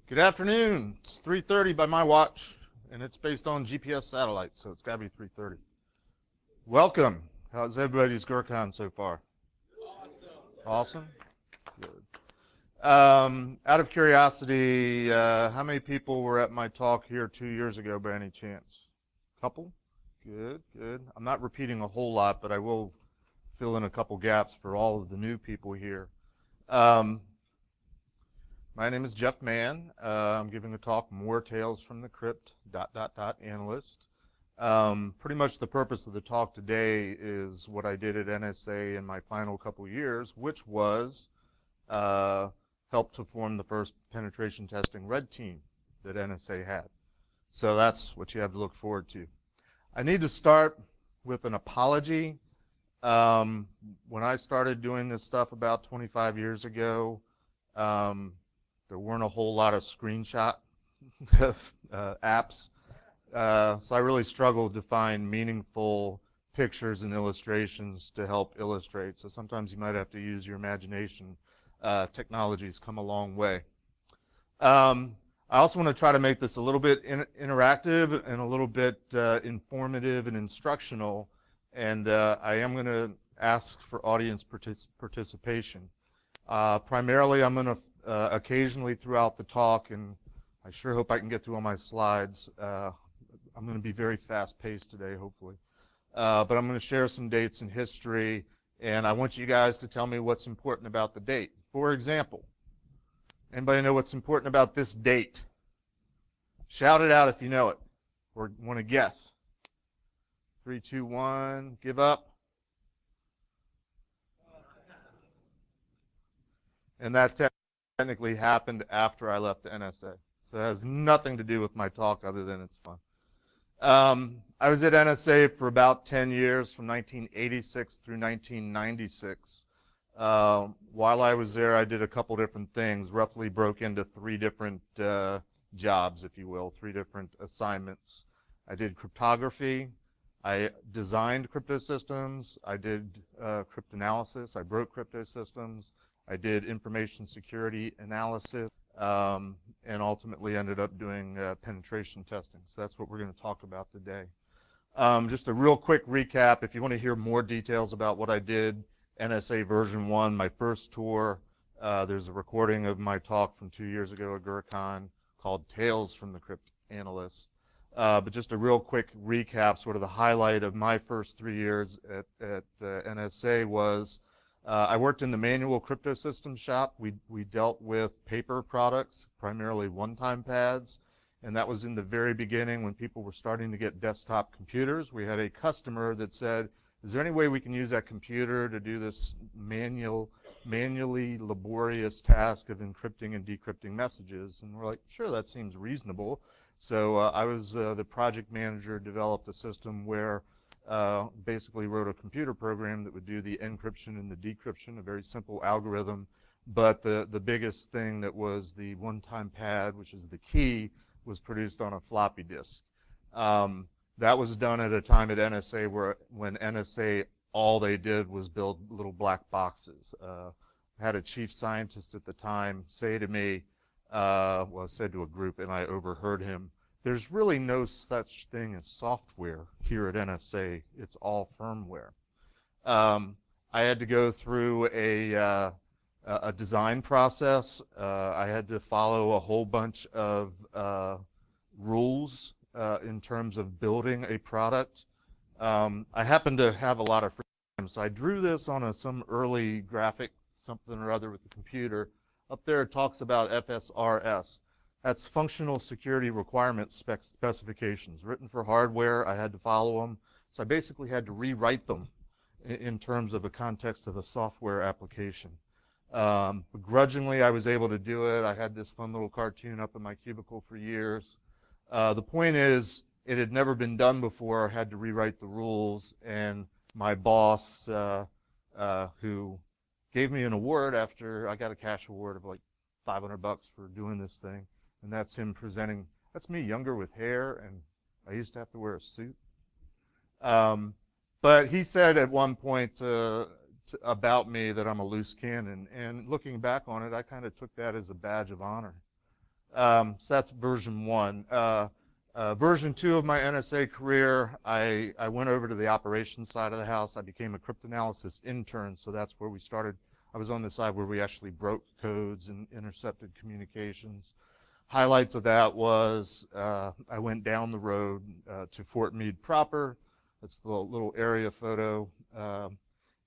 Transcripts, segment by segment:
Good afternoon. It's 3:30 by my watch, and it's based on GPS satellites, so it's got to be 3:30. Welcome. How's everybody's GrrCON so far? Awesome? Good. Out of curiosity, how many people were at my talk here 2 years ago by any chance? Couple? Good, good. I'm not repeating a whole lot, but I will fill in a couple gaps for all of the new people here. My name is Jeff Mann. I'm giving a talk, More Tales from the Crypt, ... Analyst. Pretty much the purpose of the talk today is what I did at NSA in my final couple years, which was help to form the first penetration testing red team that NSA had. So that's what you have to look forward to. I need to start with an apology. When I started doing this stuff about 25 years ago, there weren't a whole lot of screenshot apps. So I really struggled to find meaningful pictures and illustrations to help illustrate. So sometimes you might have to use your imagination. Technology's come a long way. I also want to try to make this a little bit interactive and a little bit informative and instructional. And I am going to ask for audience participation. Primarily, I'm going to occasionally throughout the talk, and I sure hope I can get through all my slides. I'm going to be very fast-paced today, hopefully. But I'm going to share some dates in history, and I want you guys to tell me what's important about the date. For example, anybody know what's important about this date? Shout it out if you know it or want to guess. 3, 2, 1, give up. And that technically happened after I left the NSA. So it has nothing to do with my talk other than it's fun. I was at NSA for about 10 years, from 1986 through 1996. While I was there, I did a couple different things, roughly broke into 3 different jobs, if you will, 3 different assignments. I did cryptography. I designed crypto systems. I did cryptanalysis. I broke crypto systems. I did information security analysis, and ultimately ended up doing penetration testing. So that's what we're going to talk about today. Just a real quick recap. If you want to hear more details about what I did, NSA version 1, my first tour, there's a recording of my talk from 2 years ago at GrrCON called Tales from the CryptAnalyst. But just a real quick recap, sort of the highlight of my first 3 years at NSA was I worked in the manual crypto systems shop. We dealt with paper products, primarily one-time pads, and that was in the very beginning when people were starting to get desktop computers. We had a customer that said, is there any way we can use that computer to do this manually laborious task of encrypting and decrypting messages? And we're like, sure, that seems reasonable. So I was the project manager, developed a system where basically wrote a computer program that would do the encryption and the decryption, a very simple algorithm. But the biggest thing that was the one-time pad, which is the key, was produced on a floppy disk. That was done at a time at NSA when NSA, all they did was build little black boxes. I had a chief scientist at the time say to me, well, I said to a group, and I overheard him, there's really no such thing as software here at NSA. It's all firmware. I had to go through a design process. I had to follow a whole bunch of rules in terms of building a product. I happened to have a lot of free time, so I drew this on some early graphic, something or other with the computer. Up there it talks about FSRS. That's Functional Security Requirement Specifications, written for hardware. I had to follow them. So I basically had to rewrite them in terms of a context of a software application. Begrudgingly, I was able to do it. I had this fun little cartoon up in my cubicle for years. The point is, it had never been done before. I had to rewrite the rules, and my boss, who gave me an award after I got a cash award of like $500 for doing this thing, and that's him presenting. That's me younger with hair, and I used to have to wear a suit. But he said at one point about me that I'm a loose cannon, and looking back on it, I kind of took that as a badge of honor. So that's version 1. Version 2 of my NSA career, I went over to the operations side of the house. I became a cryptanalysis intern, so that's where we started. I was on the side where we actually broke codes and intercepted communications. Highlights of that was I went down the road to Fort Meade proper. That's the little area photo.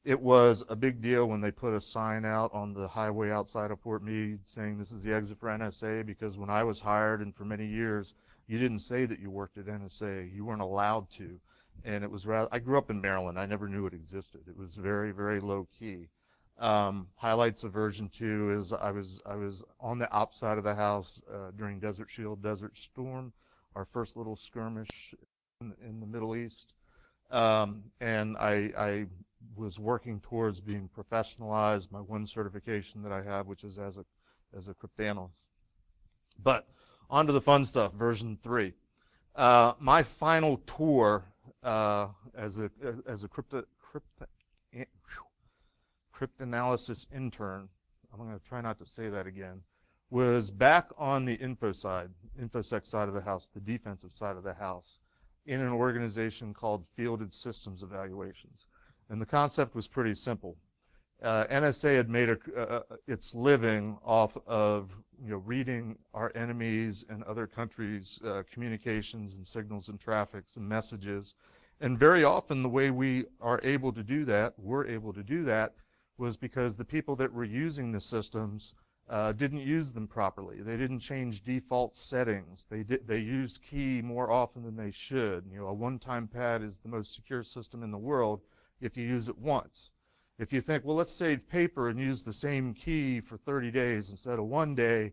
It was a big deal when they put a sign out on the highway outside of Fort Meade saying this is the exit for NSA, because when I was hired, and for many years, you didn't say that you worked at NSA. You weren't allowed to. And it was rather, I grew up in Maryland. I never knew it existed. It was very, very low key. Highlights of version 2 is I was on the outside of the house during Desert Shield, Desert Storm, our first little skirmish in the Middle East. And I was working towards being professionalized, my one certification that I have, which is as a cryptanalyst. But on to the fun stuff, version 3. My final tour as a cryptanalysis intern, I'm going to try not to say that again, was back on the InfoSec side of the house, the defensive side of the house, in an organization called Fielded Systems Evaluations. And the concept was pretty simple. NSA had made its living off of reading our enemies and other countries' communications and signals and traffics and messages. And very often the way we are able to do that, was because the people that were using the systems didn't use them properly. They didn't change default settings. They used key more often than they should. A one-time pad is the most secure system in the world if you use it once. If you think, well, let's save paper and use the same key for 30 days instead of 1 day,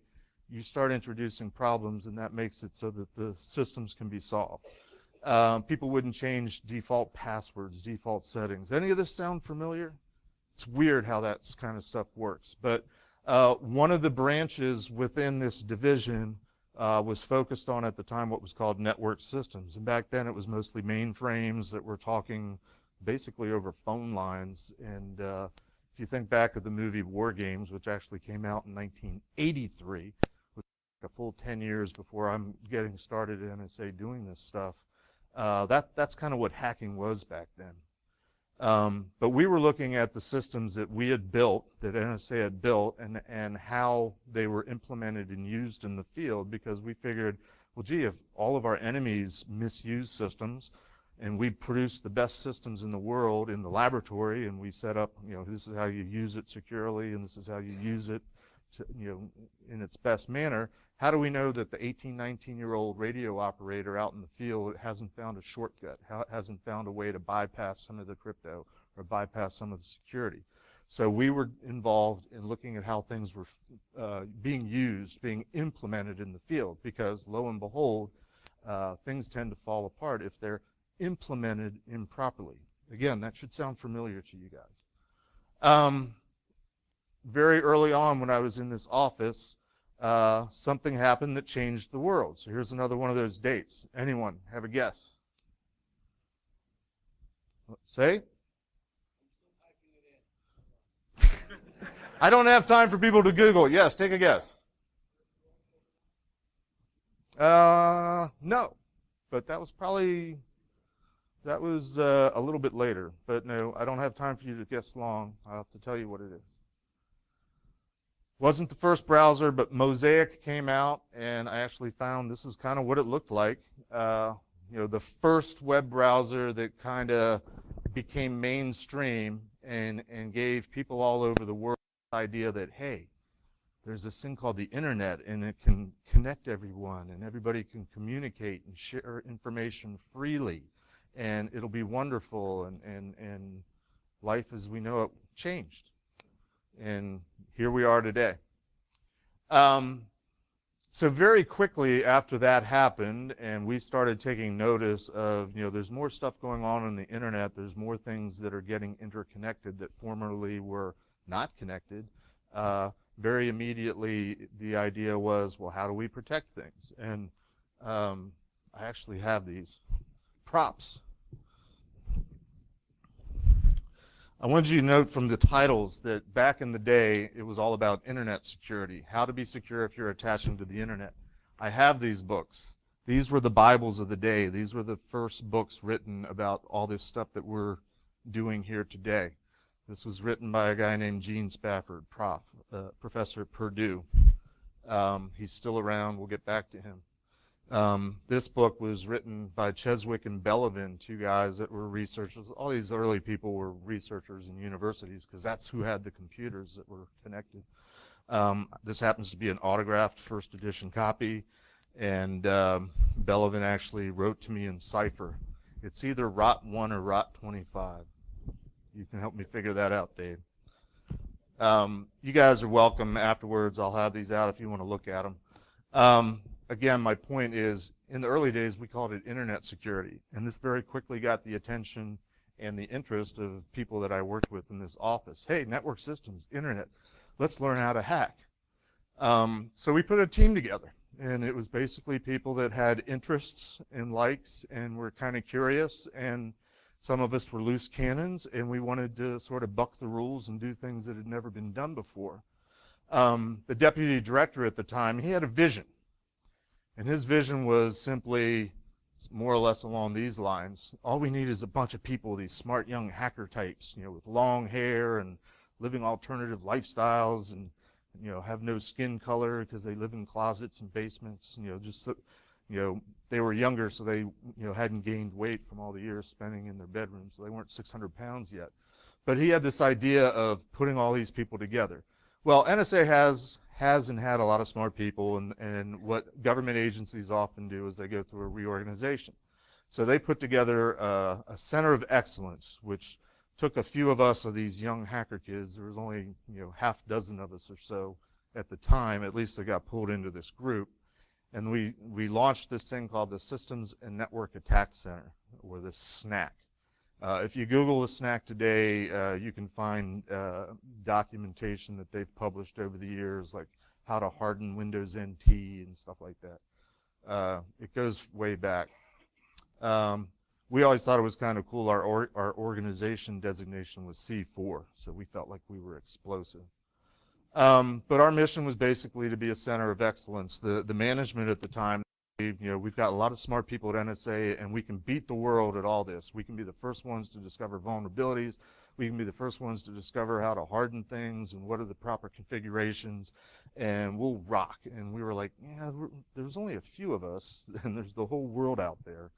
you start introducing problems, and that makes it so that the systems can be solved. People wouldn't change default passwords, default settings. Any of this sound familiar? It's weird how that kind of stuff works. But one of the branches within this division was focused on, at the time, what was called network systems. And back then it was mostly mainframes that were talking basically over phone lines. And if you think back of the movie War Games, which actually came out in 1983, which was a full 10 years before I'm getting started at NSA doing this stuff, that's kind of what hacking was back then. But we were looking at the systems that we had built, that NSA had built, and how they were implemented and used in the field, because we figured, well, gee, if all of our enemies misuse systems, and we produce the best systems in the world in the laboratory, and we set up, this is how you use it securely, and this is how you use it to, in its best manner. How do we know that the 18, 19-year-old radio operator out in the field hasn't found a shortcut, hasn't found a way to bypass some of the crypto or bypass some of the security? So we were involved in looking at how things were being used, being implemented in the field, because lo and behold, things tend to fall apart if they're implemented improperly. Again, that should sound familiar to you guys. Very early on when I was in this office, something happened that changed the world. So here's another one of those dates. Anyone have a guess? Say? I don't have time for people to Google. Yes, take a guess. No, but that was probably, a little bit later. But no, I don't have time for you to guess long. I'll have to tell you what it is. Wasn't the first browser, but Mosaic came out, and I actually found this is kind of what it looked like. The first web browser that kind of became mainstream and gave people all over the world the idea that, hey, there's this thing called the internet, and it can connect everyone, and everybody can communicate and share information freely, and it'll be wonderful, and life as we know it changed. And here we are today. So very quickly after that happened, and we started taking notice of, there's more stuff going on the internet, there's more things that are getting interconnected that formerly were not connected. Very immediately, the idea was, well, how do we protect things? And I actually have these props. I wanted you to note from the titles that back in the day, it was all about internet security, how to be secure if you're attaching to the internet. I have these books. These were the Bibles of the day. These were the first books written about all this stuff that we're doing here today. This was written by a guy named Gene Spafford, professor at Purdue. He's still around. We'll get back to him. This book was written by Cheswick and Bellavin, two guys that were researchers. All these early people were researchers in universities because that's who had the computers that were connected. This happens to be an autographed first edition copy, and Bellavin actually wrote to me in cipher. It's either Rot 1 or Rot 25. You can help me figure that out, Dave. You guys are welcome afterwards. I'll have these out if you want to look at them. Again, my point is, in the early days, we called it internet security, and this very quickly got the attention and the interest of people that I worked with in this office. Hey, network systems, internet, let's learn how to hack. So we put a team together, and it was basically people that had interests and likes and were kind of curious, and some of us were loose cannons, and we wanted to sort of buck the rules and do things that had never been done before. The deputy director at the time, he had a vision. And his vision was simply more or less along these lines. All we need is a bunch of people, these smart young hacker types, with long hair and living alternative lifestyles and, have no skin color because they live in closets and basements, they were younger, so they, hadn't gained weight from all the years spending in their bedrooms, so they weren't 600 pounds yet. But he had this idea of putting all these people together. Well, NSA has and had a lot of smart people, and what government agencies often do is they go through a reorganization. So they put together a center of excellence, which took a few of us, of these young hacker kids. There was only half dozen of us or so at the time, at least, that got pulled into this group. And we launched this thing called the Systems and Network Attack Center, or the SNAC. If you Google the SNAC today, you can find documentation that they've published over the years, like how to harden Windows NT and stuff like that. It goes way back. We always thought it was kind of cool. Our organization designation was C4, so we felt like we were explosive. But our mission was basically to be a center of excellence. The management at the time, we've got a lot of smart people at NSA, and we can beat the world at all this. We can be the first ones to discover vulnerabilities. We can be the first ones to discover how to harden things and what are the proper configurations, and we'll rock. And we were like, yeah, there's only a few of us, and there's the whole world out there.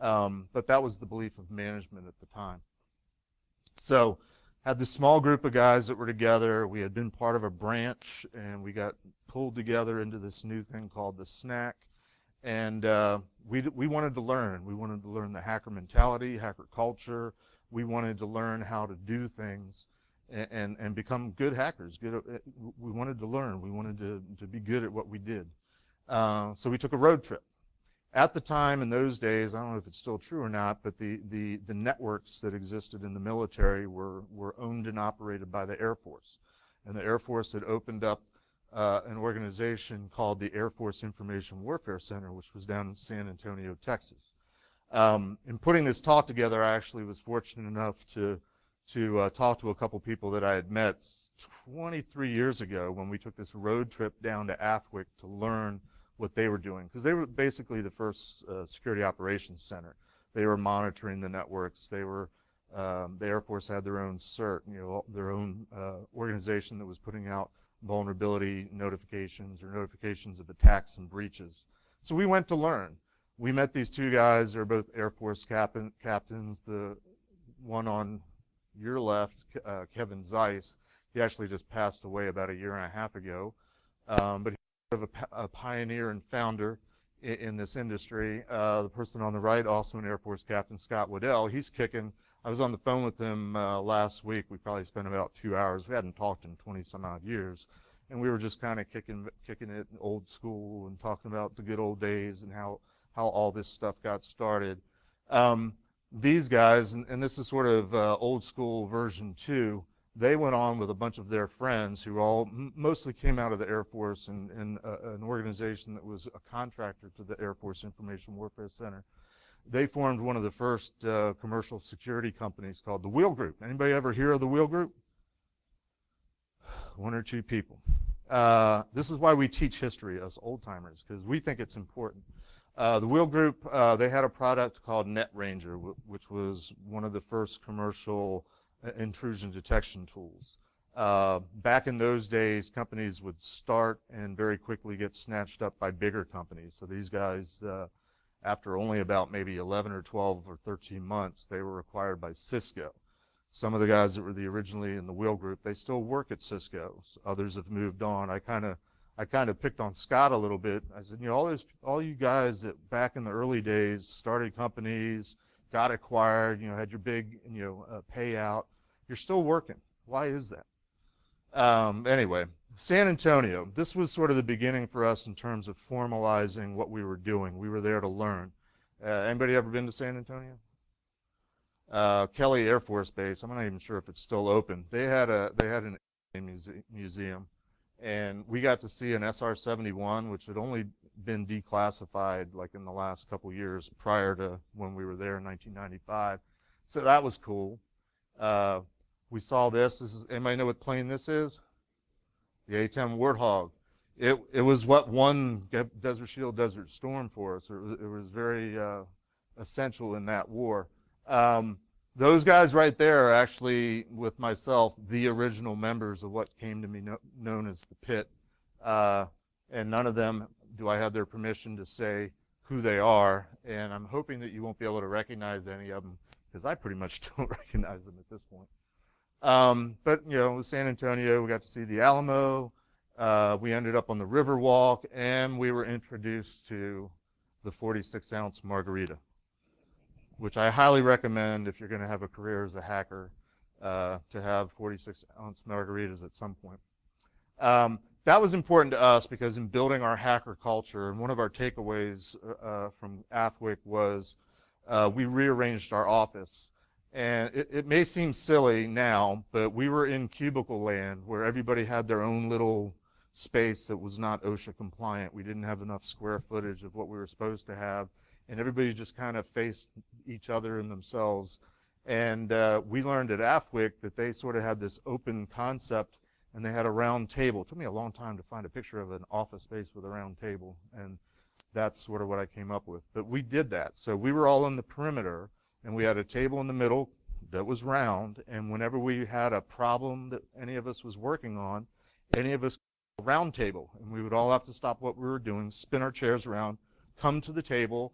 But that was the belief of management at the time. So had this small group of guys that were together. We had been part of a branch, and we got pulled together into this new thing called the SNAC. And we wanted to learn. We wanted to learn the hacker mentality, hacker culture. We wanted to learn how to do things and become good hackers. We wanted to learn. We wanted to be good at what we did. So we took a road trip. At the time, in those days, I don't know if it's still true or not, but the networks that existed in the military were owned and operated by the Air Force. And the Air Force had opened up an organization called the Air Force Information Warfare Center, which was down in San Antonio, Texas. In putting this talk together, I actually was fortunate enough to talk to a couple people that I had met 23 years ago when we took this road trip down to Afwick to learn what they were doing, because they were basically the first security operations center. They were monitoring the networks. They were the Air Force had their own CERT, their own organization that was putting out vulnerability notifications or notifications of attacks and breaches. So we went to learn. We met these two guys. They're both Air Force captains. The one on your left, Kevin Zeiss, he actually just passed away about a year and a half ago, but a pioneer and founder in this industry. The person on the right, also an Air Force captain, Scott Waddell, he's kicking. I was on the phone with him last week. We probably spent about 2 hours. We hadn't talked in 20-some odd years, and we were just kind of kicking it old school and talking about the good old days and how all this stuff got started. These guys, and this is sort of old school version 2, they went on with a bunch of their friends who all mostly came out of the Air Force and an organization that was a contractor to the Air Force Information Warfare Center. They formed one of the first commercial security companies called the Wheel Group. Anybody ever hear of the Wheel Group? One or two people. This is why we teach history, us old timers, because we think it's important. The Wheel Group, they had a product called NetRanger, which was one of the first commercial intrusion detection tools. Back in those days, companies would start and very quickly get snatched up by bigger companies. So these guys, after only about maybe 11 or 12 or 13 months, they were acquired by Cisco. Some of the guys that were originally in the Wheel Group, they still work at Cisco. Others have moved on. I kind of picked on Scott a little bit. I said, you know, all you guys that back in the early days started companies, got acquired, you know, had your big, you know, payout, you're still working. Why is that? Anyway, San Antonio, this was sort of the beginning for us in terms of formalizing what we were doing. We were there to learn. Anybody ever been to San Antonio? Kelly Air Force Base, I'm not even sure if it's still open. They had an museum, and we got to see an SR-71, which had only been declassified like in the last couple years prior to when we were there in 1995. So that was cool. We saw this. Anybody know what plane this is? The A-10 Warthog. It was what won Desert Shield, Desert Storm for us. It was very essential in that war. Those guys right there are actually, with myself, the original members of what came to be known as the Pit. And none of them do I have their permission to say who they are. And I'm hoping that you won't be able to recognize any of them, because I pretty much don't recognize them at this point. But, you know, San Antonio, we got to see the Alamo. We ended up on the Riverwalk, and we were introduced to the 46-ounce margarita, which I highly recommend if you're going to have a career as a hacker, to have 46-ounce margaritas at some point. That was important to us because in building our hacker culture, and one of our takeaways from AFWIC was we rearranged our office. And it may seem silly now, but we were in cubicle land where everybody had their own little space that was not OSHA compliant. We didn't have enough square footage of what we were supposed to have, and everybody just kind of faced each other and themselves. And we learned at AFWIC that they sort of had this open concept, and they had a round table. It took me a long time to find a picture of an office space with a round table, and that's sort of what I came up with. But we did that. So we were all in the perimeter, and we had a table in the middle that was round, and whenever we had a problem that any of us was working on, any of us a round table, and we would all have to stop what we were doing, spin our chairs around, come to the table,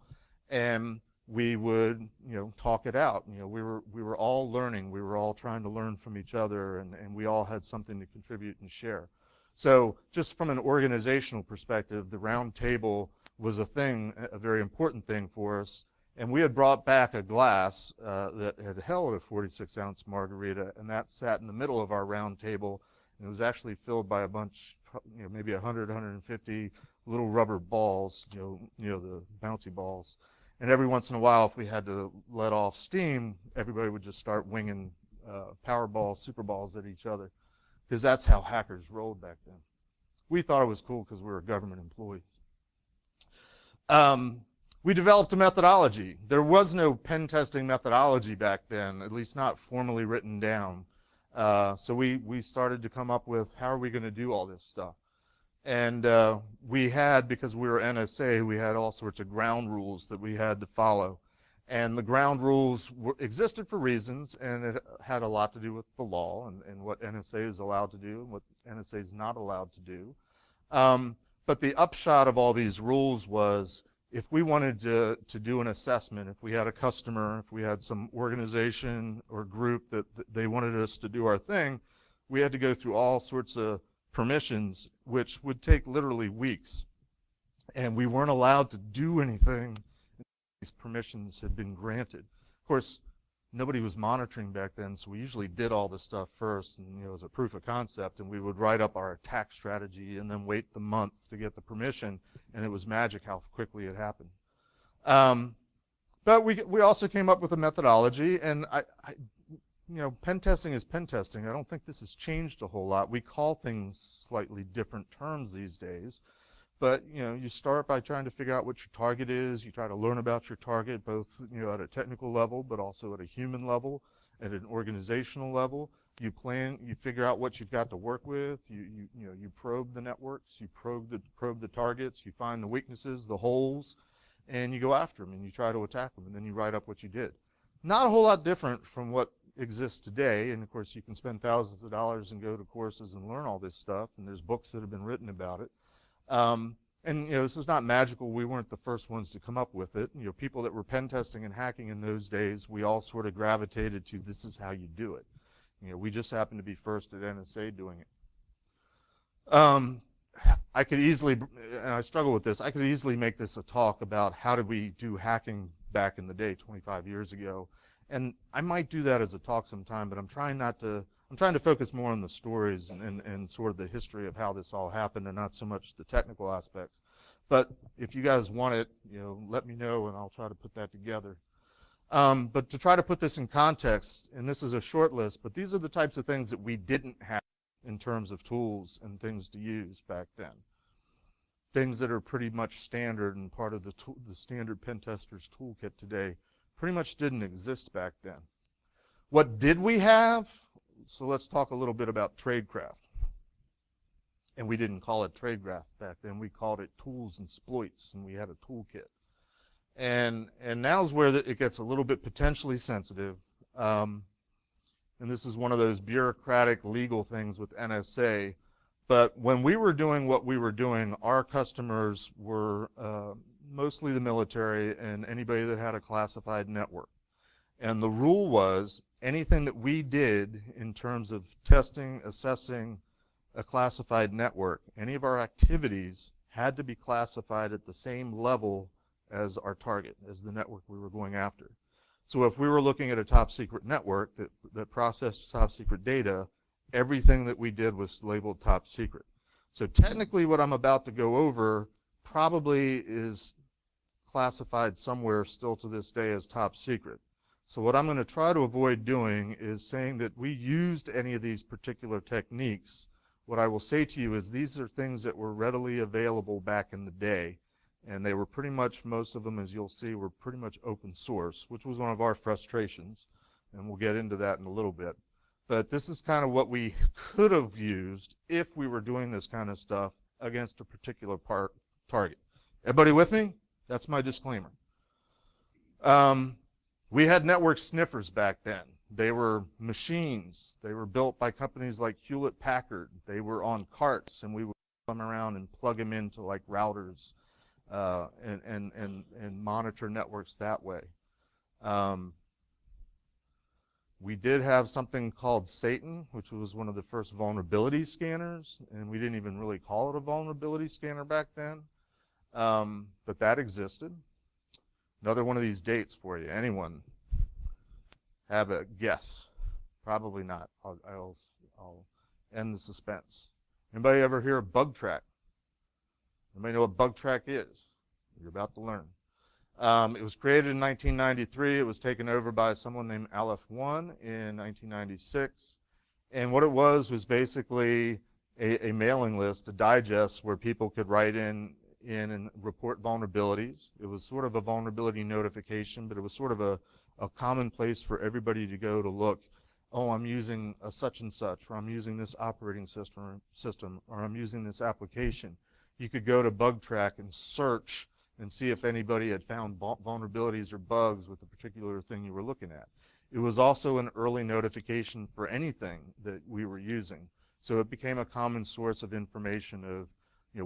and we would, you know, talk it out. You know, we were all learning. We were all trying to learn from each other, and we all had something to contribute and share. So just from an organizational perspective, the round table was a thing, a very important thing for us. And we had brought back a glass that had held a 46-ounce margarita, and that sat in the middle of our round table. And it was actually filled by a bunch, you know, maybe 100, 150 little rubber balls, you know, the bouncy balls. And every once in a while, if we had to let off steam, everybody would just start winging power balls, super balls at each other, because that's how hackers rolled back then. We thought it was cool because we were government employees. We developed a methodology. There was no pen testing methodology back then, at least not formally written down. So we started to come up with, how are we going to do all this stuff? And we had, because we were NSA, we had all sorts of ground rules that we had to follow. And the ground rules existed for reasons, and it had a lot to do with the law and what NSA is allowed to do and what NSA is not allowed to do. But the upshot of all these rules was, if we wanted to do an assessment, if we had a customer, if we had some organization or group that they wanted us to do our thing, we had to go through all sorts of permissions, which would take literally weeks. And we weren't allowed to do anything until these permissions had been granted. Of course, nobody was monitoring back then, so we usually did all this stuff first, and, you know, as a proof of concept, and we would write up our attack strategy and then wait the month to get the permission, and it was magic how quickly it happened. But we also came up with a methodology, and you know, pen testing is pen testing. I don't think this has changed a whole lot. We call things slightly different terms these days, but, you know, you start by trying to figure out what your target is. You try to learn about your target, both, you know, at a technical level, but also at a human level, at an organizational level. You plan, you figure out what you've got to work with, you probe the networks, you probe the targets, you find the weaknesses, the holes, and you go after them and you try to attack them, and then you write up what you did. Not a whole lot different from what exists today, and of course you can spend thousands of dollars and go to courses and learn all this stuff, and there's books that have been written about it. And this is not magical. We weren't the first ones to come up with it. People that were pen testing and hacking in those days, we all sort of gravitated to this is how you do it. We just happened to be first at NSA doing it. I could easily, and I struggle with this, I could easily make this a talk about how did we do hacking back in the day 25 years ago. And I might do that as a talk sometime, but I'm trying to focus more on the stories and sort of the history of how this all happened and not so much the technical aspects. But if you guys want it, let me know and I'll try to put that together. But to try to put this in context, and this is a short list, but these are the types of things that we didn't have in terms of tools and things to use back then. Things that are pretty much standard and part of the standard pen tester's toolkit today pretty much didn't exist back then. What did we have? So let's talk a little bit about tradecraft. And we didn't call it tradecraft back then. We called it tools and exploits, and we had a toolkit. And now's where it gets a little bit potentially sensitive. And this is one of those bureaucratic legal things with NSA. But when we were doing what we were doing, our customers were mostly the military and anybody that had a classified network. And the rule was anything that we did in terms of testing, assessing a classified network, any of our activities had to be classified at the same level as our target, as the network we were going after. So if we were looking at a top secret network that processed top secret data, everything that we did was labeled top secret. So technically what I'm about to go over probably is classified somewhere still to this day as top secret. So what I'm going to try to avoid doing is saying that we used any of these particular techniques. What I will say to you is these are things that were readily available back in the day, and they were pretty much, most of them, as you'll see, were pretty much open source, which was one of our frustrations, and we'll get into that in a little bit. But this is kind of what we could have used if we were doing this kind of stuff against a particular target. Everybody with me? That's my disclaimer. We had network sniffers back then. They were machines. They were built by companies like Hewlett-Packard. They were on carts, and we would come around and plug them into like routers and monitor networks that way. We did have something called Satan, which was one of the first vulnerability scanners, and we didn't even really call it a vulnerability scanner back then, but that existed. Another one of these dates for you. Anyone have a guess? Probably not. I'll end the suspense. Anybody ever hear of BugTrack? Anybody know what BugTrack is? You're about to learn. It was created in 1993. It was taken over by someone named Aleph One in 1996. And what it was basically a mailing list, a digest where people could write in and report vulnerabilities. It was sort of a vulnerability notification, but it was sort of a common place for everybody to go to look. Oh, I'm using a such and such, or I'm using this operating system, or I'm using this application. You could go to BugTrack and search and see if anybody had found vulnerabilities or bugs with the particular thing you were looking at. It was also an early notification for anything that we were using. So it became a common source of information of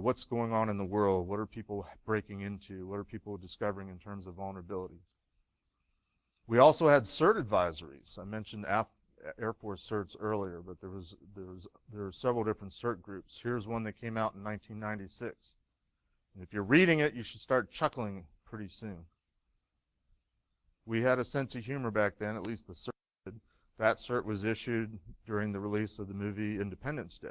what's going on in the world, what are people breaking into, what are people discovering in terms of vulnerabilities. We also had cert advisories. I mentioned Air Force certs earlier, but there are several different cert groups. Here's one that came out in 1996. And if you're reading it, you should start chuckling pretty soon. We had a sense of humor back then, at least the cert did. That cert was issued during the release of the movie Independence Day.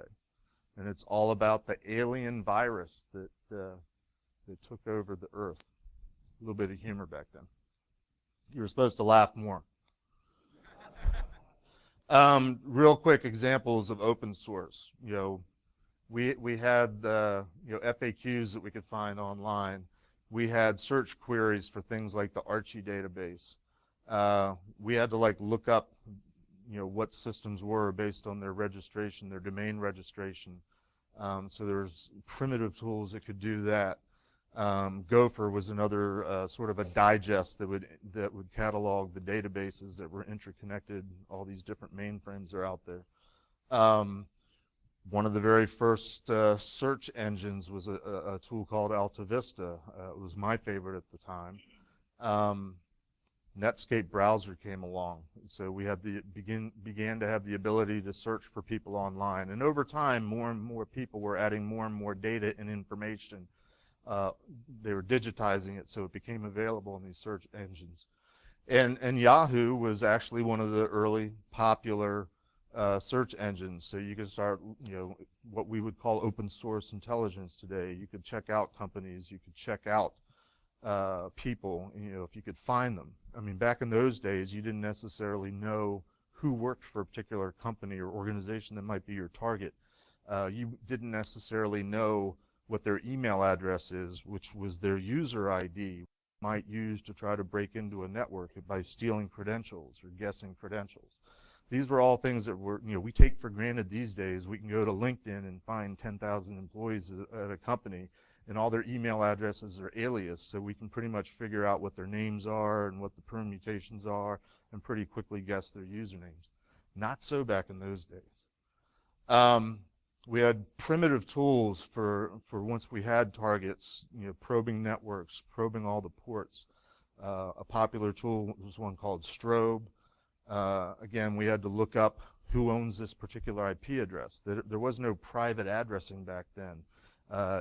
And it's all about the alien virus that took over the Earth. A little bit of humor back then. You were supposed to laugh more. Real quick examples of open source. We had FAQs that we could find online. We had search queries for things like the Archie database. We had to look up what systems were based on their registration, their domain registration. So there's primitive tools that could do that. Gopher was another sort of a digest that would catalog the databases that were interconnected. All these different mainframes are out there. One of the very first search engines was a tool called Alta Vista. It was my favorite at the time. Netscape browser came along, so we had began to have the ability to search for people online. And over time, more and more people were adding more and more data and information. They were digitizing it, so it became available in these search engines. And Yahoo was actually one of the early popular search engines. So you could start, what we would call open source intelligence today. You could check out companies, you could check out people, if you could find them. I mean, back in those days, you didn't necessarily know who worked for a particular company or organization that might be your target. You didn't necessarily know what their email address is, which was their user ID, might use to try to break into a network by stealing credentials or guessing credentials. These were all things that were, we take for granted these days. We can go to LinkedIn and find 10,000 employees at a company, and all their email addresses are alias, so we can pretty much figure out what their names are and what the permutations are and pretty quickly guess their usernames. Not so back in those days. We had primitive tools for once we had targets, probing networks, probing all the ports. A popular tool was one called Strobe. Again, we had to look up who owns this particular IP address. There was no private addressing back then.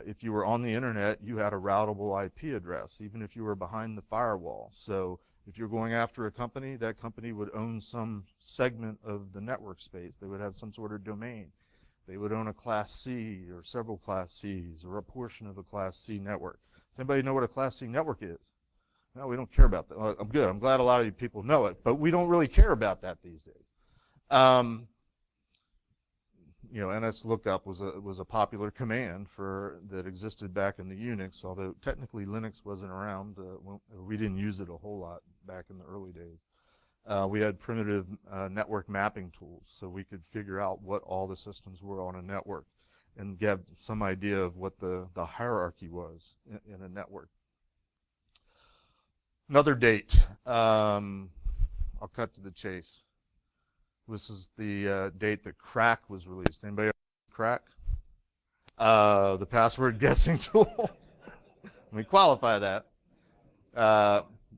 If you were on the internet, you had a routable IP address, even if you were behind the firewall. So if you're going after a company, that company would own some segment of the network space. They would have some sort of domain. They would own a Class C or several Class Cs or a portion of a Class C network. Does anybody know what a Class C network is? No, we don't care about that. Well, I'm good. I'm glad a lot of you people know it, but we don't really care about that these days. NSLOOKUP was a popular command that existed back in the Unix, although technically Linux wasn't around. We didn't use it a whole lot back in the early days. We had primitive network mapping tools, so we could figure out what all the systems were on a network and get some idea of what the hierarchy was in a network. Another date. I'll cut to the chase. This is the date that CRAC was released. Anybody ever CRAC? The password guessing tool. Let me qualify that.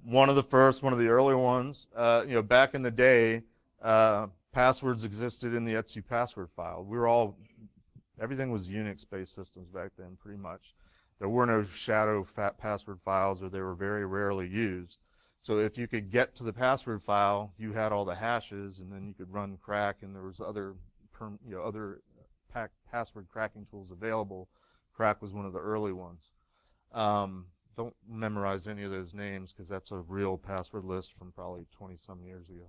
One of the early ones. Back in the day, passwords existed in the Etsy password file. Everything was Unix-based systems back then, pretty much. There were no shadow password files, or they were very rarely used. So if you could get to the password file, you had all the hashes, and then you could run CRAC, and there was other password cracking tools available. CRAC was one of the early ones. Don't memorize any of those names because that's a real password list from probably 20-some years ago.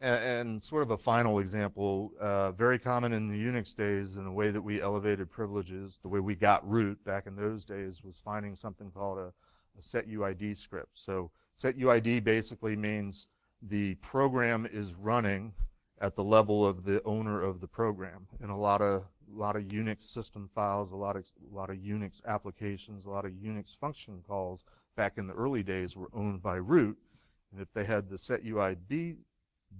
And sort of a final example, very common in the Unix days, in the way that we elevated privileges, the way we got root back in those days was finding something called a setuid script. So setuid basically means the program is running at the level of the owner of the program. And a lot of Unix system files, a lot of Unix applications, a lot of Unix function calls back in the early days were owned by root. And if they had the setuid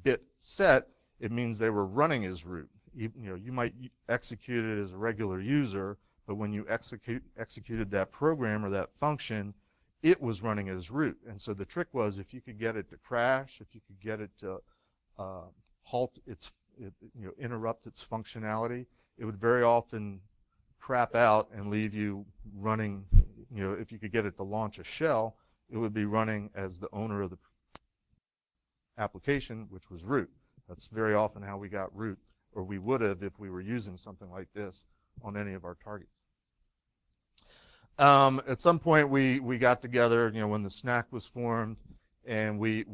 bit set, it means they were running as root. You might execute it as a regular user, but when you executed that program or that function, it was running as root. And so the trick was, if you could get it to crash, if you could get it to halt interrupt its functionality, it would very often crap out and leave you running. If you could get it to launch a shell, it would be running as the owner of the application, which was root. That's very often how we got root, or we would have if we were using something like this on any of our targets. At some point, we got together, when the SNAC was formed, and we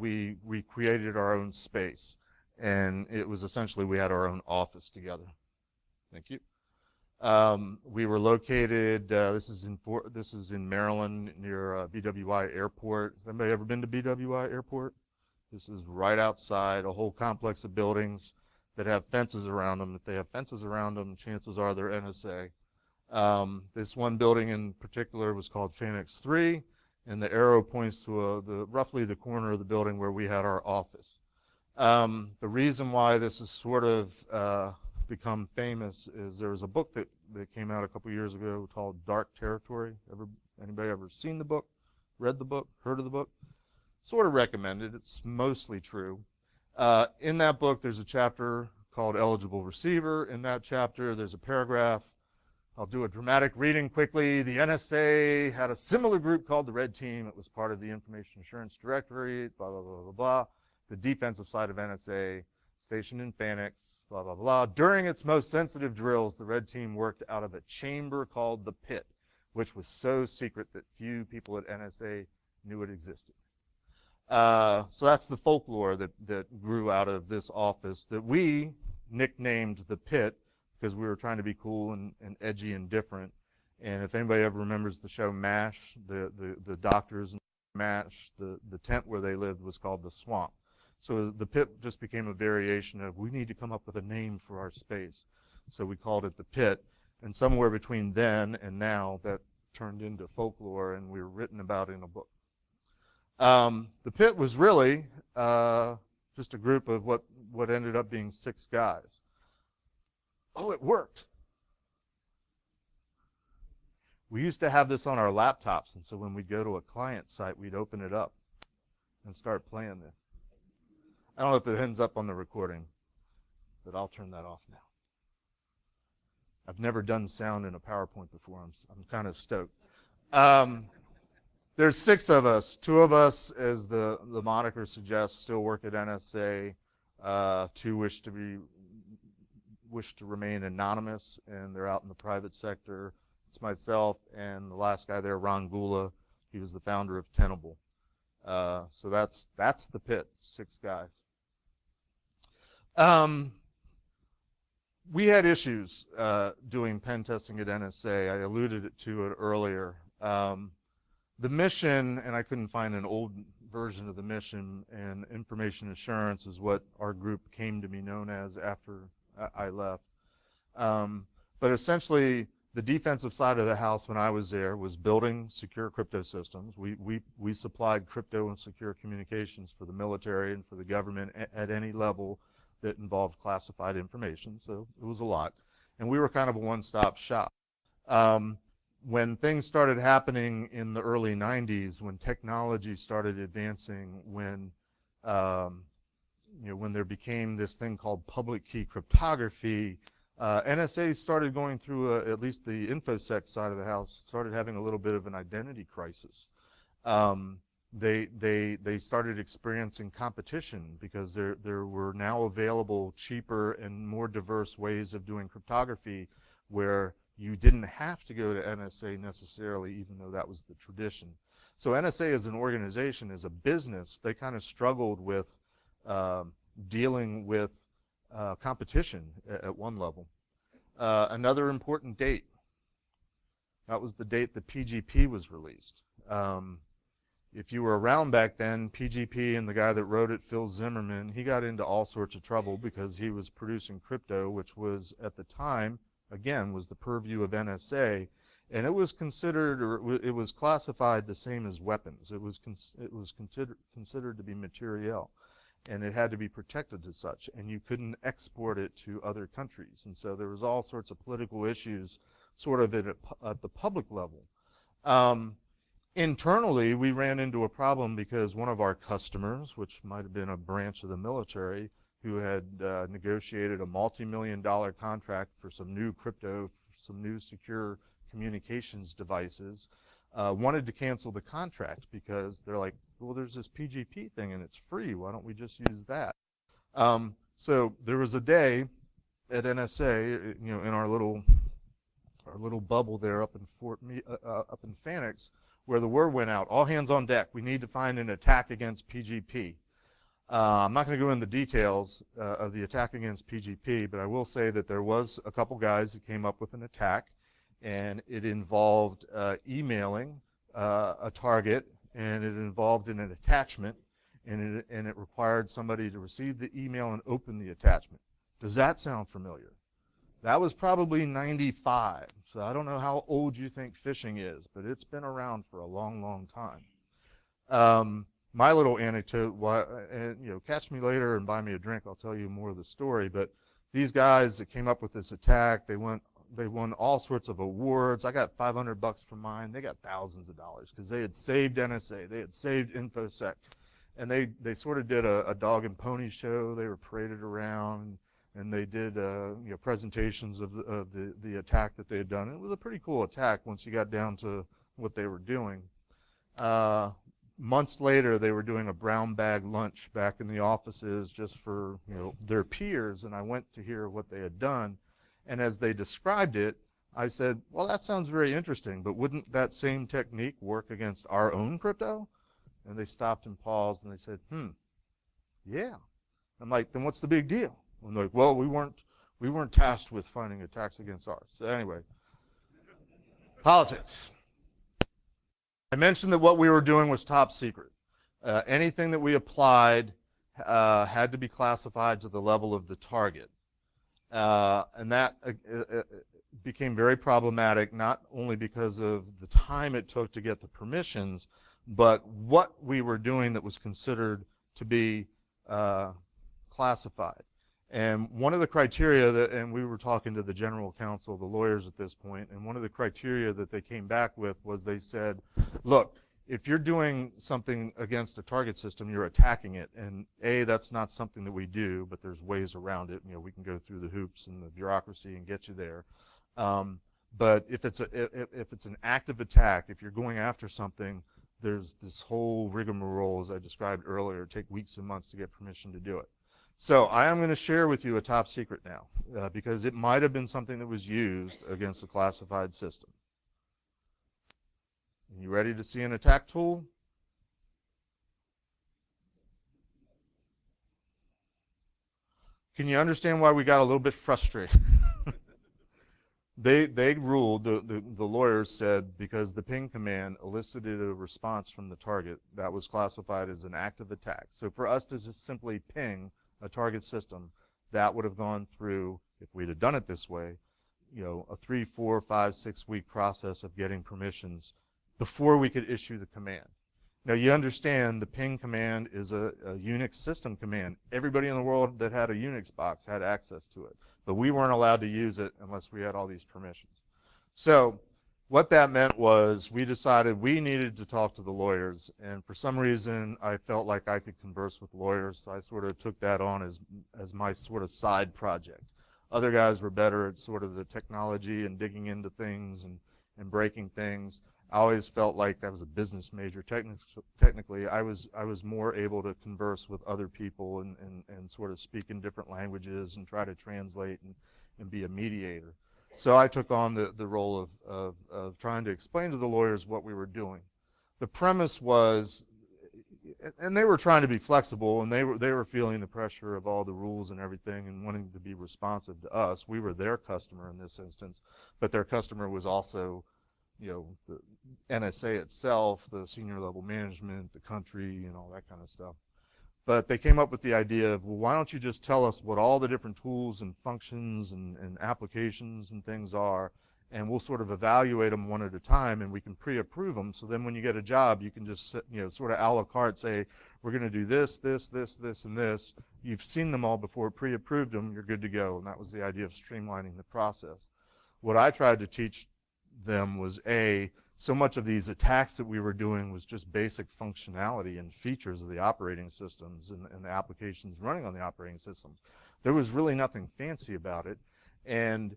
created our own space. And it was essentially, we had our own office together. Thank you. We were located, this is in Maryland, near BWI Airport. Has anybody ever been to BWI Airport? This is right outside a whole complex of buildings that have fences around them. If they have fences around them, chances are they're NSA. This one building in particular was called Phoenix 3, and the arrow points to roughly the corner of the building where we had our office. The reason why this has sort of become famous is there was a book that came out a couple years ago called Dark Territory. Anybody ever seen the book, read the book, heard of the book? Sort of recommended. It's mostly true. In that book, there's a chapter called Eligible Receiver. In that chapter, there's a paragraph. I'll do a dramatic reading quickly. The NSA had a similar group called the Red Team. It was part of the Information Assurance Directorate, blah, blah, blah, blah, blah. The defensive side of NSA, stationed in Phoenix, blah, blah, blah. During its most sensitive drills, the Red Team worked out of a chamber called the Pit, which was so secret that few people at NSA knew it existed. So that's the folklore that grew out of this office that we nicknamed the Pit because we were trying to be cool and edgy and different. And if anybody ever remembers the show MASH, the doctors in MASH, the tent where they lived was called the Swamp. So the Pit just became a variation of, we need to come up with a name for our space. So we called it the Pit. And somewhere between then and now, that turned into folklore, and we were written about in a book. The Pit was really just a group of what ended up being 6 guys. Oh, it worked. We used to have this on our laptops, and so when we'd go to a client site, we'd open it up and start playing this. I don't know if it ends up on the recording, but I'll turn that off now. I've never done sound in a PowerPoint before. I'm kind of stoked. There's 6 of us. 2 of us, as the moniker suggests, still work at NSA. 2 wish to remain anonymous, and they're out in the private sector. It's myself and the last guy there, Ron Gula. He was the founder of Tenable. So that's the Pit, 6 guys. We had issues doing pen testing at NSA. I alluded to it earlier. The mission, and I couldn't find an old version of the mission, and information assurance is what our group came to be known as after I left. But essentially, the defensive side of the house when I was there was building secure crypto systems. We supplied crypto and secure communications for the military and for the government at any level that involved classified information, so it was a lot. And we were kind of a one-stop shop. When things started happening in the early 90s, when technology started advancing, when when there became this thing called public key cryptography, NSA started going through, at least the InfoSec side of the house, started having a little bit of an identity crisis. They started experiencing competition because there were now available cheaper and more diverse ways of doing cryptography where you didn't have to go to NSA necessarily, even though that was the tradition. So NSA as an organization, as a business, they kind of struggled with dealing with competition at one level. Another important date, that was the date that PGP was released. If you were around back then, PGP and the guy that wrote it, Phil Zimmerman, he got into all sorts of trouble because he was producing crypto, which was at the time, again, was the purview of NSA, and it was considered, or it was classified the same as weapons. It was considered to be materiel, and it had to be protected as such, and you couldn't export it to other countries. And so there was all sorts of political issues sort of at the public level. Internally, we ran into a problem because one of our customers, which might have been a branch of the military, who had negotiated a multi-million-dollar contract for some new crypto, some new secure communications devices, wanted to cancel the contract because they're like, well, there's this PGP thing and it's free. Why don't we just use that? So there was a day at NSA, in our little bubble there up in Phoenix, where the word went out, all hands on deck. We need to find an attack against PGP. I'm not going to go into the details of the attack against PGP, but I will say that there was a couple guys that came up with an attack, and it involved emailing a target, and it involved an attachment, and it required somebody to receive the email and open the attachment. Does that sound familiar? That was probably 95, so I don't know how old you think phishing is, but it's been around for a long, long time. My little anecdote, and catch me later and buy me a drink, I'll tell you more of the story, but these guys that came up with this attack, they won all sorts of awards. I got $500 for mine. They got thousands of dollars because they had saved NSA, they had saved InfoSec, and they sort of did a dog and pony show. They were paraded around, and they did presentations of the attack that they had done. It was a pretty cool attack once you got down to what they were doing. Months later, they were doing a brown bag lunch back in the offices just for their peers, and I went to hear what they had done. And as they described it, I said, well, that sounds very interesting, but wouldn't that same technique work against our own crypto? And they stopped and paused, and they said, yeah. I'm like, then what's the big deal? And they're like, well, we weren't tasked with finding attacks against ours. So anyway, politics. I mentioned that what we were doing was top secret. Anything that we applied had to be classified to the level of the target. And that became very problematic, not only because of the time it took to get the permissions, but what we were doing that was considered to be classified. And one of the criteria that, and we were talking to the general counsel, the lawyers at this point, and one of the criteria that they came back with was they said, look, if you're doing something against a target system, you're attacking it. And A, that's not something that we do, but there's ways around it. We can go through the hoops and the bureaucracy and get you there. But if it's an active attack, if you're going after something, there's this whole rigmarole, as I described earlier, take weeks and months to get permission to do it. So I am going to share with you a top secret now, because it might have been something that was used against a classified system. You ready to see an attack tool? Can you understand why we got a little bit frustrated? They ruled, the lawyers said, because the ping command elicited a response from the target that was classified as an active attack. So for us to just simply ping a target system, that would have gone through, if we'd have done it this way, a 3, 4, 5, 6 week process of getting permissions before we could issue the command. Now you understand the ping command is a Unix system command. Everybody in the world that had a Unix box had access to it, but we weren't allowed to use it unless we had all these permissions. So what that meant was we decided we needed to talk to the lawyers, and for some reason I felt like I could converse with lawyers, so I sort of took that on as my sort of side project. Other guys were better at sort of the technology and digging into things and breaking things. I always felt like I was a business major. Technically, I was more able to converse with other people and sort of speak in different languages and try to translate and be a mediator. So I took on the role of trying to explain to the lawyers what we were doing. The premise was, and they were trying to be flexible, and they were feeling the pressure of all the rules and everything and wanting to be responsive to us. We were their customer in this instance, but their customer was also the NSA itself, the senior level management, the country, and all that kind of stuff. But they came up with the idea of, well, why don't you just tell us what all the different tools and functions and applications and things are, and we'll sort of evaluate them one at a time, and we can pre-approve them, so then when you get a job, you can just sort of a la carte say, we're going to do this, this, this, this, and this. You've seen them all before, pre-approved them, you're good to go. And that was the idea of streamlining the process. What I tried to teach them was, so much of these attacks that we were doing was just basic functionality and features of the operating systems and the applications running on the operating systems. There was really nothing fancy about it, and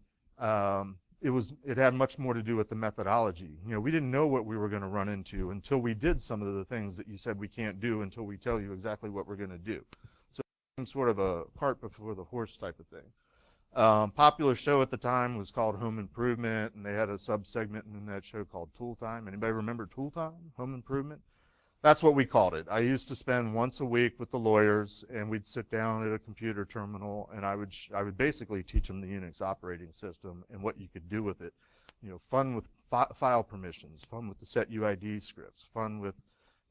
it had much more to do with the methodology. We didn't know what we were going to run into until we did some of the things that you said we can't do until we tell you exactly what we're going to do. So it's sort of a cart before the horse type of thing. Popular show at the time was called Home Improvement, and they had a sub-segment in that show called Tool Time. Anybody remember Tool Time, Home Improvement? That's what we called it. I used to spend once a week with the lawyers, and we'd sit down at a computer terminal, and I would basically teach them the Unix operating system and what you could do with it. Fun with file permissions, fun with the set UID scripts, fun with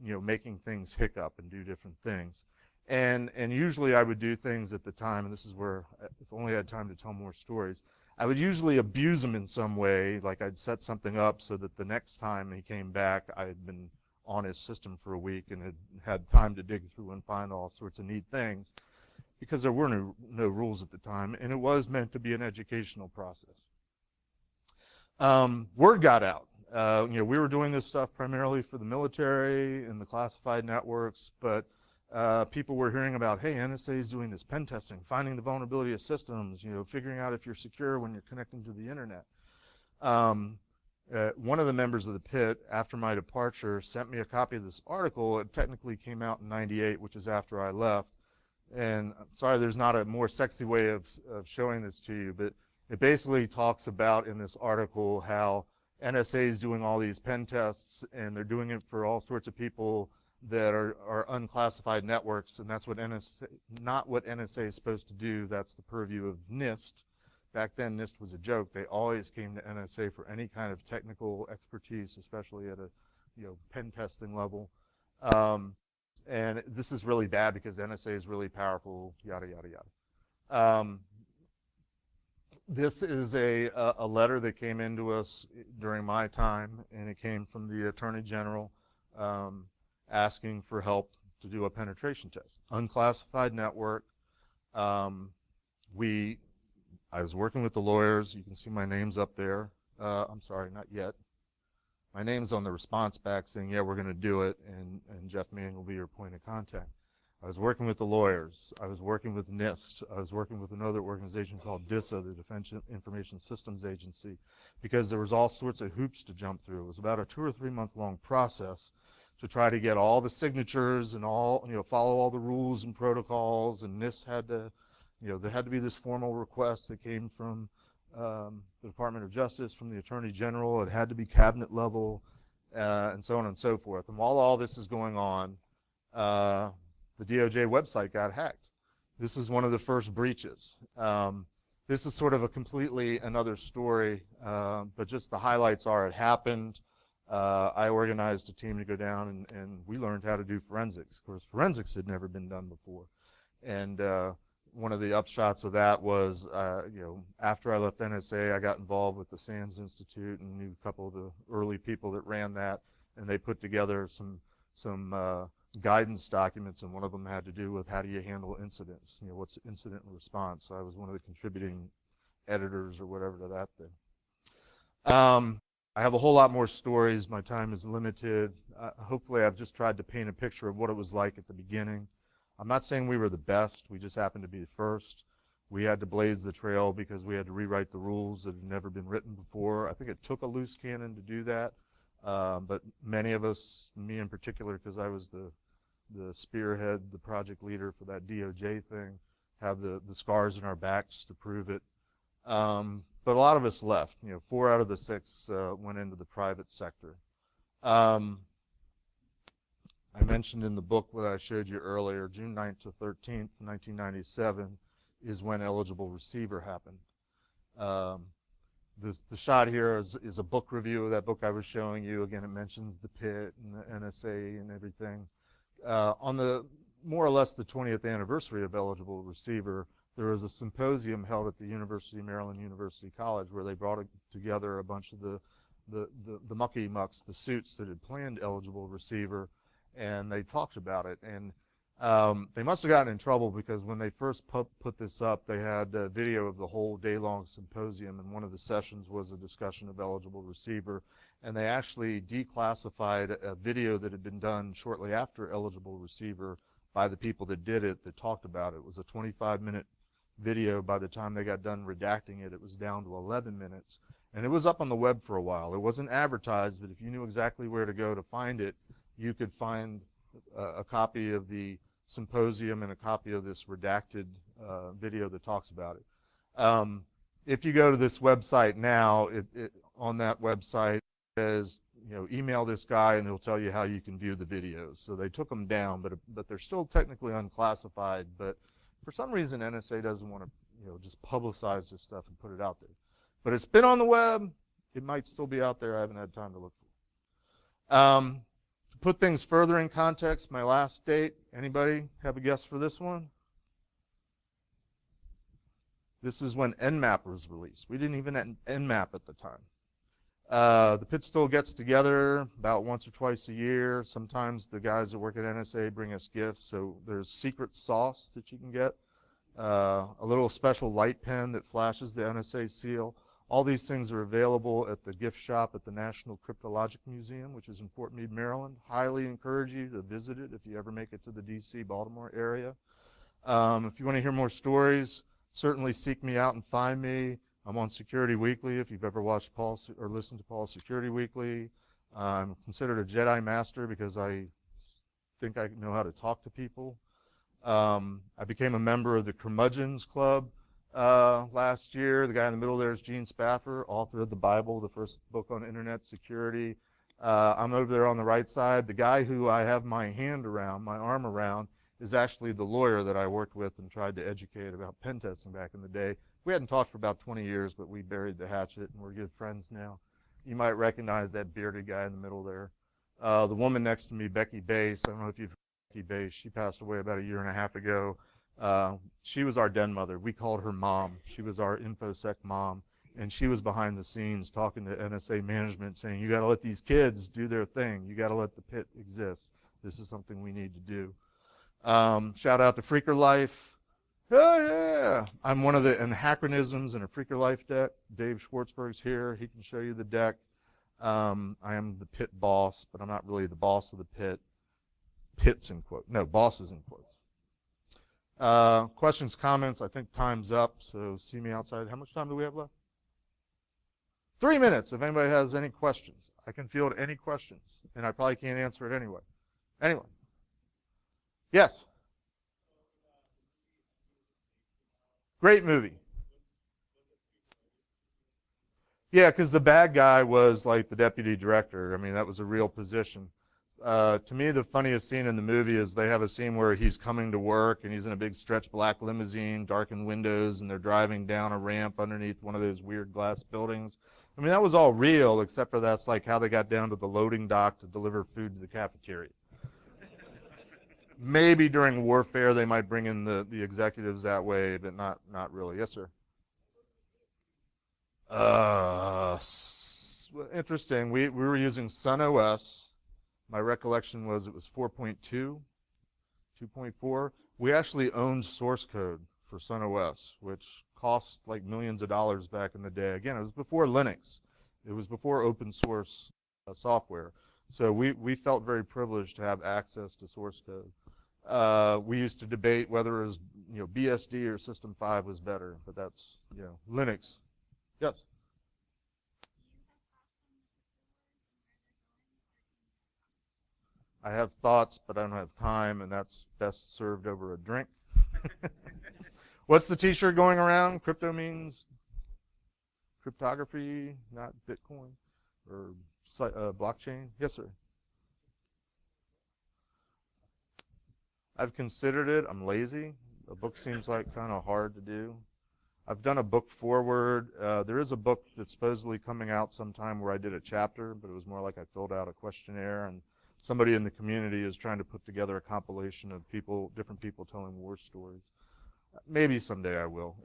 making things hiccup and do different things. And usually I would do things at the time, and this is where, if only I had time to tell more stories, I would usually abuse him in some way, like I'd set something up so that the next time he came back, I had been on his system for a week and had time to dig through and find all sorts of neat things, because there were no rules at the time, and it was meant to be an educational process. Word got out. We were doing this stuff primarily for the military and the classified networks, but people were hearing about, hey, NSA is doing this pen testing, finding the vulnerability of systems, figuring out if you're secure when you're connecting to the internet. One of the members of the pit, after my departure, sent me a copy of this article. It technically came out in '98, which is after I left. And I'm sorry, there's not a more sexy way of showing this to you, but it basically talks about in this article how NSA is doing all these pen tests, and they're doing it for all sorts of people that are unclassified networks, and that's what not what NSA is supposed to do. That's the purview of NIST. Back then, NIST was a joke. They always came to NSA for any kind of technical expertise, especially at a pen testing level. And this is really bad because NSA is really powerful, yada, yada, yada. This is a letter that came into us during my time, and it came from the Attorney General asking for help to do a penetration test. Unclassified network. I was working with the lawyers. You can see my name's up there. I'm sorry, not yet. My name's on the response back saying, yeah, we're going to do it, and Jeff Manning will be your point of contact. I was working with the lawyers. I was working with NIST. I was working with another organization called DISA, the Defense Information Systems Agency, because there was all sorts of hoops to jump through. It was about a 2 or 3 month long process to try to get all the signatures and follow all the rules and protocols, and NIST had to, there had to be this formal request that came from the Department of Justice, from the Attorney General. It had to be cabinet level, and so on and so forth. And while all this is going on, the DOJ website got hacked. This is one of the first breaches. This is sort of a completely another story, but just the highlights are it happened. I organized a team to go down, and we learned how to do forensics. Of course, forensics had never been done before. And one of the upshots of that was, after I left NSA, I got involved with the SANS Institute and knew a couple of the early people that ran that, and they put together some guidance documents, and one of them had to do with how do you handle incidents, what's incident response. So I was one of the contributing editors or whatever to that thing. I have a whole lot more stories. My time is limited. Hopefully I've just tried to paint a picture of what it was like at the beginning. I'm not saying we were the best. We just happened to be the first. We had to blaze the trail because we had to rewrite the rules that had never been written before. I think it took a loose cannon to do that, but many of us, me in particular, because I was the spearhead, the project leader for that DOJ thing, have the scars in our backs to prove it. But a lot of us left. 4 out of the 6 went into the private sector. I mentioned in the book that I showed you earlier, June 9th to 13th, 1997, is when eligible receiver happened. The shot here is a book review of that book I was showing you. Again, it mentions the pit and the NSA and everything. On the more or less the 20th anniversary of eligible receiver, there was a symposium held at the University of Maryland University College where they brought together a bunch of the mucky mucks, the suits that had planned eligible receiver, and they talked about it. And they must have gotten in trouble because when they first put this up, they had a video of the whole day-long symposium, and one of the sessions was a discussion of eligible receiver, and they actually declassified a video that had been done shortly after eligible receiver by the people that did it, that talked about it. It was a 25-minute video. By the time they got done redacting it, it was down to 11 minutes. And it was up on the web for a while. It wasn't advertised, but if you knew exactly where to go to find it, you could find a copy of the symposium and a copy of this redacted video that talks about it. If you go to this website now, on that website it says, email this guy and he'll tell you how you can view the videos. So they took them down, but they're still technically unclassified. But for some reason, NSA doesn't want to, just publicize this stuff and put it out there. But it's been on the web. It might still be out there. I haven't had time to look for it. To put things further in context, my last date, anybody have a guess for this one? This is when Nmap was released. We didn't even have Nmap at the time. The pit still gets together about once or twice a year. Sometimes the guys that work at NSA bring us gifts. So there's secret sauce that you can get, a little special light pen that flashes the NSA seal. All these things are available at the gift shop at the National Cryptologic Museum, which is in Fort Meade, Maryland. Highly encourage you to visit it if you ever make it to the DC, Baltimore area. If you want to hear more stories, certainly seek me out and find me. I'm on Security Weekly. If you've ever watched Paul or listened to Paul's Security Weekly, I'm considered a Jedi Master because I think I know how to talk to people. I became a member of the Curmudgeons Club last year. The guy in the middle there is Gene Spaffer, author of the Bible, the first book on internet security. I'm over there on the right side. The guy who I have my arm around, is actually the lawyer that I worked with and tried to educate about pen testing back in the day. We hadn't talked for about 20 years, but we buried the hatchet, and we're good friends now. You might recognize that bearded guy in the middle there. The woman next to me, Becky Bass, I don't know if you've heard of Becky Bass. She passed away about 1.5 years ago. She was our den mother. We called her mom. She was our InfoSec mom, and she was behind the scenes talking to NSA management saying, you got to let these kids do their thing. You got to let the pit exist. This is something we need to do. Shout out to Freaker Life. Oh, yeah. I'm one of the anachronisms in a Freaker Life deck. Dave Schwartzberg's here. He can show you the deck. I am the pit boss, but I'm not really the boss of the pit. Pit's in quote. No, bosses in quotes. Questions, comments? I think time's up, so see me outside. How much time do we have left? 3 minutes if anybody has any questions. I can field any questions, and I probably can't answer it anyway. Anyway. Yes. Great movie. Yeah, because the bad guy was like the deputy director. I mean, that was a real position. To me, the funniest scene in the movie is they have a scene where he's coming to work and he's in a big stretch black limousine, darkened windows, and they're driving down a ramp underneath one of those weird glass buildings. I mean, that was all real, except for that's like how they got down to the loading dock to deliver food to the cafeteria. Maybe during warfare they might bring in the executives that way, but not really. Yes, sir. Interesting. We were using Sun OS. My recollection was it was 4.2, 2.4. We actually owned source code for Sun OS, which cost like millions of dollars back in the day. Again, it was before Linux. It was before open source software. So we felt very privileged to have access to source code. We used to debate whether it was, BSD or System 5 was better, but that's, Linux. Yes? I have thoughts, but I don't have time, and that's best served over a drink. What's the t-shirt going around? Crypto means cryptography, not Bitcoin or blockchain. Yes, sir. I've considered it. I'm lazy. A book seems like kind of hard to do. I've done a book forward. There is a book that's supposedly coming out sometime where I did a chapter, but it was more like I filled out a questionnaire, and somebody in the community is trying to put together a compilation of different people telling war stories. Maybe someday I will.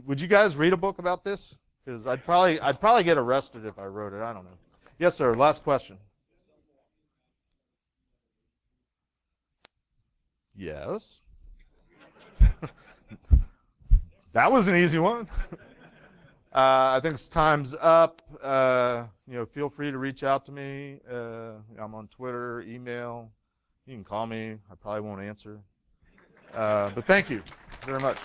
Would you guys read a book about this? Because I'd probably get arrested if I wrote it. I don't know. Yes, sir. Last question. Yes. That was an easy one. I think time's up. Feel free to reach out to me. I'm on Twitter, email. You can call me. I probably won't answer. But thank you very much.